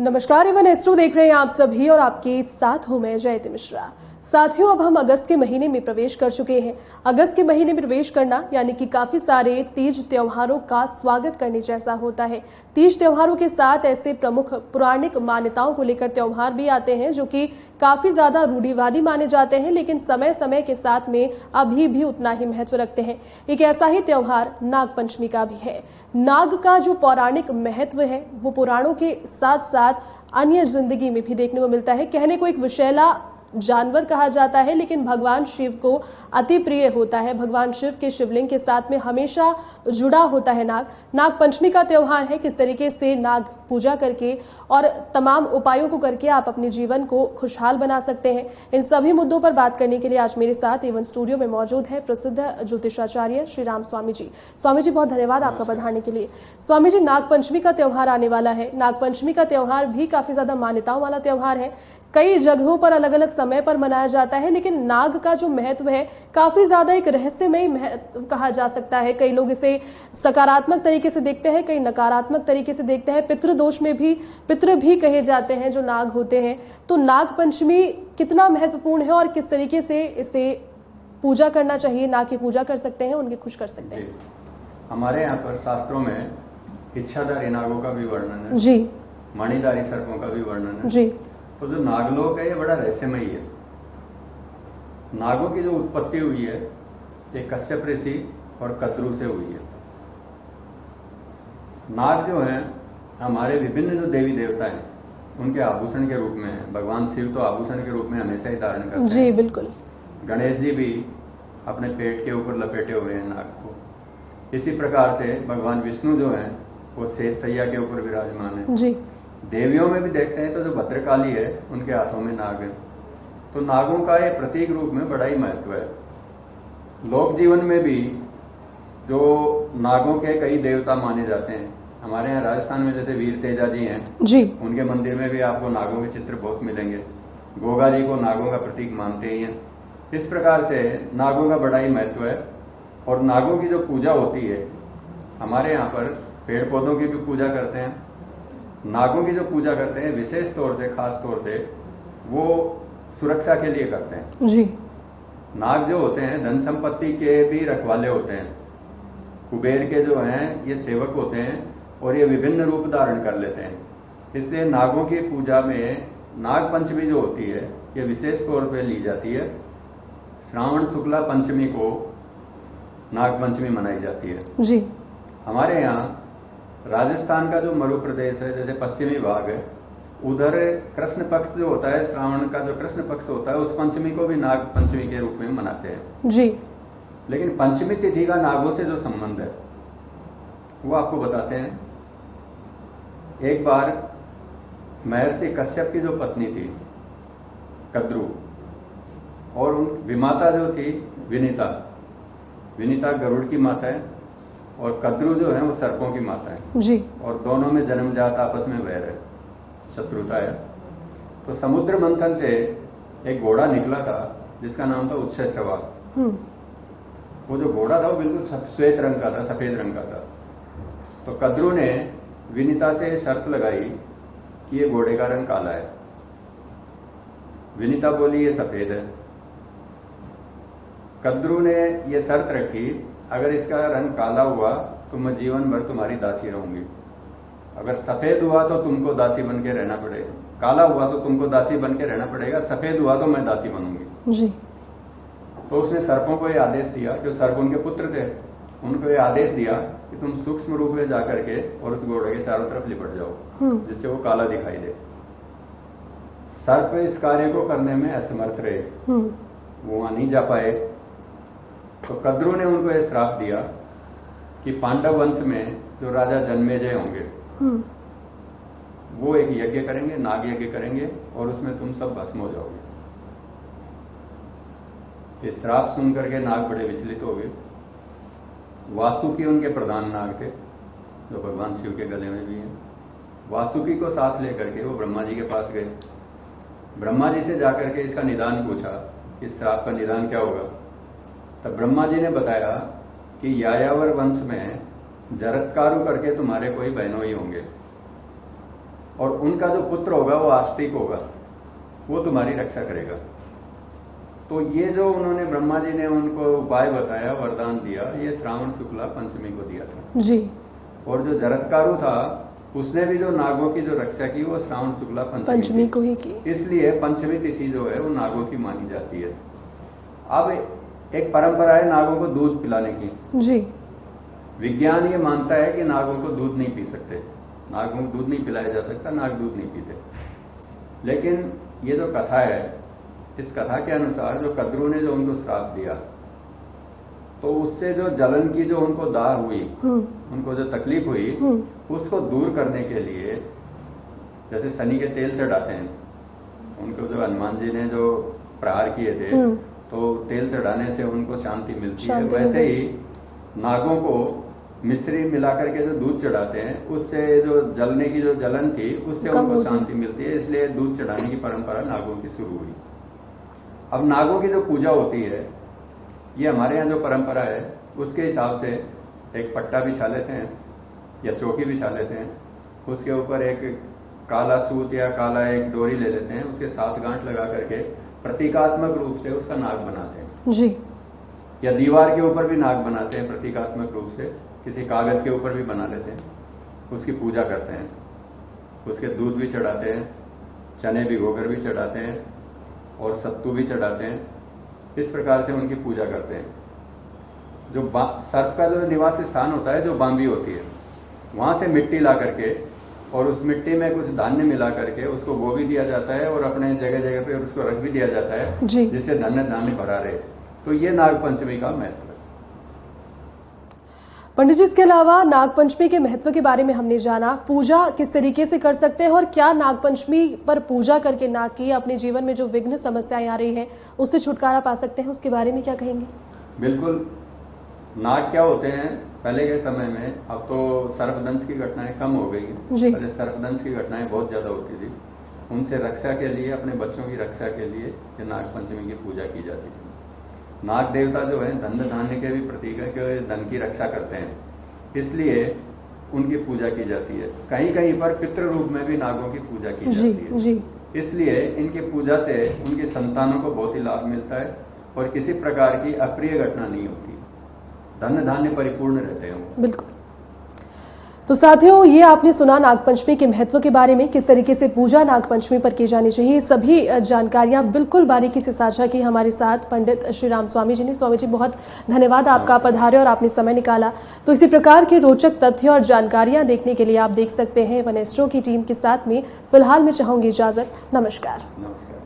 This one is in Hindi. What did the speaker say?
नमस्कार, एवन एस्ट्रो देख रहे हैं आप सभी और आपके साथ हूं मैं जयति मिश्रा। साथियों, अब हम अगस्त के महीने में प्रवेश कर चुके हैं। अगस्त के महीने में प्रवेश करना यानी कि काफी सारे तीज त्योहारों का स्वागत करने जैसा होता है। तीज त्योहारों के साथ ऐसे प्रमुख पौराणिक मान्यताओं को लेकर त्योहार भी आते हैं जो कि काफी ज्यादा रूढ़िवादी माने जाते हैं, लेकिन समय समय के साथ में अभी भी उतना ही महत्व रखते हैं। एक ऐसा ही त्योहार नाग पंचमी का भी है। नाग का जो पौराणिक महत्व है वो पुराणों के साथ साथ अन्य जिंदगी में भी देखने को मिलता है। कहने को एक विषैला जानवर कहा जाता है, लेकिन भगवान शिव को अति प्रिय होता है। भगवान शिव के शिवलिंग के साथ में हमेशा जुड़ा होता है नाग। नाग पंचमी का त्योहार है। किस तरीके से नाग पूजा करके और तमाम उपायों को करके आप अपने जीवन को खुशहाल बना सकते हैं, इन सभी मुद्दों पर बात करने के लिए आज मेरे साथ एवं स्टूडियो में मौजूद है प्रसिद्ध ज्योतिषाचार्य श्री राम स्वामी जी। स्वामी जी, बहुत धन्यवाद आपका पधारने के लिए। स्वामी जी, नाग पंचमी का त्योहार आने वाला है। नाग पंचमी का त्योहार भी काफी ज्यादा मान्यताओं वाला त्योहार है। कई जगहों पर अलग अलग समय पर मनाया जाता है, लेकिन नाग का जो महत्व है काफी ज्यादा एक रहस्यमय महत्व कहा जा सकता है। कई लोग इसे सकारात्मक तरीके से देखते हैं, कई नकारात्मक तरीके से देखते हैं। पितृदोष में भी पितृ भी कहे जाते हैं जो नाग होते हैं। तो नाग पंचमी कितना महत्वपूर्ण है और किस तरीके से इसे पूजा करना चाहिए, नाग की पूजा कर सकते हैं, उनके खुश कर सकते हैं? हमारे यहाँ पर शास्त्रों में इच्छाधारी नागों का भी वर्णन है जी, मणिधारी सर्पों का भी वर्णन है जी। तो जो नागलोक है ये बड़ा रहस्यमयी है। नागों की जो उत्पत्ति हुई है ये कश्यप ऋषि और कद्रू से हुई है। नाग जो हैं हमारे विभिन्न जो देवी देवता हैं उनके आभूषण के रूप में है। भगवान शिव तो आभूषण के रूप में हमेशा ही धारण करते हैं। जी बिल्कुल। गणेश जी भी अपने पेट के ऊपर लपेटे हुए हैं नाग को। इसी प्रकार से भगवान विष्णु जो हैं वो शेष सैया के ऊपर विराजमान है। जी। देवियों में भी देखते हैं तो जो भद्रकाली है उनके हाथों में नाग है। तो नागों का ये प्रतीक रूप में बड़ा ही महत्व है। लोक जीवन में भी जो नागों के कई देवता माने जाते हैं। हमारे यहाँ राजस्थान में जैसे वीर तेजा जी हैं जी, उनके मंदिर में भी आपको नागों के चित्र बहुत मिलेंगे। गोगा जी को नागों का प्रतीक मानते ही हैं। इस प्रकार से नागों का बड़ा ही महत्व है। और नागों की जो पूजा होती है हमारे यहाँ पर पेड़ पौधों की भी पूजा करते हैं। नागों की जो पूजा करते हैं विशेष तौर से, खास तौर से वो सुरक्षा के लिए करते हैं। जी। नाग जो होते हैं धन संपत्ति के भी रखवाले होते हैं। कुबेर के जो हैं ये सेवक होते हैं और ये विभिन्न रूप धारण कर लेते हैं। इसलिए नागों की पूजा में नाग पंचमी जो होती है ये विशेष तौर पे ली जाती है। श्रावण शुक्ला पंचमी को नाग पंचमी मनाई जाती है। जी। हमारे यहाँ राजस्थान का जो मरु प्रदेश है, जैसे पश्चिमी भाग है, उधर कृष्ण पक्ष जो होता है, श्रावण का जो कृष्ण पक्ष होता है उस पंचमी को भी नाग पंचमी के रूप में मनाते हैं। जी। लेकिन पंचमी तिथि का नागों से जो संबंध है वो आपको बताते हैं। एक बार महर्षि कश्यप की जो पत्नी थी कद्रू और उन विमाता जो थी विनीता गरुड़ की माता है और कद्रू जो है वो सर्पों की माता है। जी। और दोनों में जन्मजात आपस में वैर है, शत्रुता है। तो समुद्र मंथन से एक घोड़ा निकला था जिसका नाम था उच्छश्रवा। वो जो घोड़ा था वो बिल्कुल श्वेत रंग का था, सफेद रंग का था। तो कद्रू ने विनीता से शर्त लगाई कि ये घोड़े का रंग काला है। विनीता बोली ये सफेद है। कद्रू ने ये शर्त रखी, अगर इसका रंग काला हुआ तो मैं जीवन भर तुम्हारी दासी रहूंगी, अगर सफेद हुआ तो तुमको दासी बन के रहना पड़ेगा, काला हुआ तो तुमको दासी बन के रहना पड़ेगा, सफेद हुआ तो मैं दासी बनूंगी। जी। तो उसने सर्पों को ये आदेश दिया, जो सर्प उनके पुत्र थे, उनको ये आदेश दिया कि तुम सूक्ष्म रूप में जाकर के और उस घोड़े के चारों तरफ लिपट जाओ जिससे वो काला दिखाई दे। सर्प इस कार्य को करने में असमर्थ रहे, वो वहां नहीं जा पाए। तो कद्रू ने उनको यह श्राप दिया कि पांडव वंश में जो राजा जन्मेजय होंगे वो एक यज्ञ करेंगे, नाग यज्ञ करेंगे और उसमें तुम सब भस्म हो जाओगे। ये श्राप सुन करके नाग बड़े विचलित हो गए। वासुकी उनके प्रधान नाग थे जो भगवान शिव के गले में भी हैं। वासुकी को साथ लेकर के वो ब्रह्मा जी के पास गए। ब्रह्मा जी से जाकर के इसका निदान पूछा कि इस श्राप का निदान क्या होगा। तब ब्रह्मा जी ने बताया कि यायावर वंश में जरत्कारु करके तुम्हारे कोई बहनोई होंगे। और उनका जो पुत्र होगा वो आस्तिक होगा, वो तुम्हारी रक्षा करेगा। तो ये जो उन्होंने ब्रह्मा जी ने उनको उपाय बताया, वरदान दिया, ये श्रावण शुक्ला पंचमी को दिया था जी। और जो जरत्कारु था उसने भी जो नागों की जो रक्षा की वो श्रावण शुक्ला पंचमी को ही की। इसलिए पंचमी तिथि जो है वो नागों की मानी जाती है। अब एक परंपरा है नागों को दूध पिलाने की जी। विज्ञान ये मानता है कि नागों को दूध नहीं पी सकते, नागों को दूध नहीं पिलाया जा सकता, नाग दूध नहीं पीते। लेकिन ये जो कथा है, इस कथा के अनुसार जो कद्रू ने जो उनको श्राप दिया तो उससे जो जलन की जो उनको दाह हुई, उनको जो तकलीफ हुई, उसको दूर करने के लिए जैसे शनि के तेल चढ़ाते हैं, उनको जो हनुमान जी ने जो प्रहार किए थे तो तेल चढ़ाने से उनको शांति मिलती है, वैसे ही नागों को मिश्री मिलाकर के जो दूध चढ़ाते हैं उससे जो जलने की जो जलन थी उससे उनको शांति मिलती है, इसलिए दूध चढ़ाने की परंपरा नागों की शुरू हुई। अब नागों की जो पूजा होती है ये हमारे यहाँ जो परंपरा है उसके हिसाब से एक पट्टा बिछा लेते हैं या चौकी बिछा लेते हैं, उसके ऊपर एक काला सूत या काला एक डोरी ले लेते हैं, उसके 7 गांठ लगा करके प्रतीकात्मक रूप से उसका नाग बनाते हैं जी। या दीवार के ऊपर भी नाग बनाते हैं प्रतीकात्मक रूप से, किसी कागज के ऊपर भी बना लेते हैं, उसकी पूजा करते हैं, उसके दूध भी चढ़ाते हैं, चने भिगोकर भी चढ़ाते हैं और सत्तू भी चढ़ाते हैं। इस प्रकार से उनकी पूजा करते हैं। जो सर्प का जो निवास स्थान होता है, जो बांबी होती है, वहां से मिट्टी ला करके और उस मिट्टी में कुछ धान्य मिला करके उसको बो भी दिया जाता है और अपने जगह जगह पे उसको रख भी दिया जाता है जिससे धान्य भरा रहे। तो ये नाग पंचमी का महत्व है। पंडित जी, इसके अलावा नागपंचमी के महत्व के बारे में हमने जाना, पूजा किस तरीके से कर सकते हैं और क्या नागपंचमी पर पूजा करके नाग की अपने जीवन में जो विघ्न समस्याएं आ रही है उससे छुटकारा पा सकते हैं, उसके बारे में क्या कहेंगे? बिल्कुल। नाग क्या होते हैं पहले के समय में, अब तो सर्पदंश की घटनाएं कम हो गई हैं, पहले सर्पदंश की घटनाएं बहुत ज्यादा होती थी। उनसे रक्षा के लिए, अपने बच्चों की रक्षा के लिए ये नागपंचमी की पूजा की जाती थी। नाग देवता जो है धन धान्य के भी प्रतीक है कि धन की रक्षा करते हैं, इसलिए उनकी पूजा की जाती है। कहीं कहीं पर पितृ रूप में भी नागों की पूजा की जाती है। इसलिए इनकी पूजा से उनके संतानों को बहुत ही लाभ मिलता है और किसी प्रकार की अप्रिय घटना नहीं होती, धन धान्य परिपूर्ण रहते हैं। बिल्कुल। तो साथियों, ये आपने सुना नागपंचमी के महत्व के बारे में, किस तरीके से पूजा नागपंचमी पर की जानी चाहिए। सभी जानकारियां बिल्कुल बारीकी से साझा की हमारे साथ पंडित श्री राम स्वामी जी ने। स्वामी जी, बहुत धन्यवाद, आपका पधारे और आपने समय निकाला। तो इसी प्रकार के रोचक तथ्य और जानकारियां देखने के लिए आप देख सकते हैं वन एस्ट्रो की टीम के साथ में। फिलहाल मैं चाहूंगी इजाजत। नमस्कार।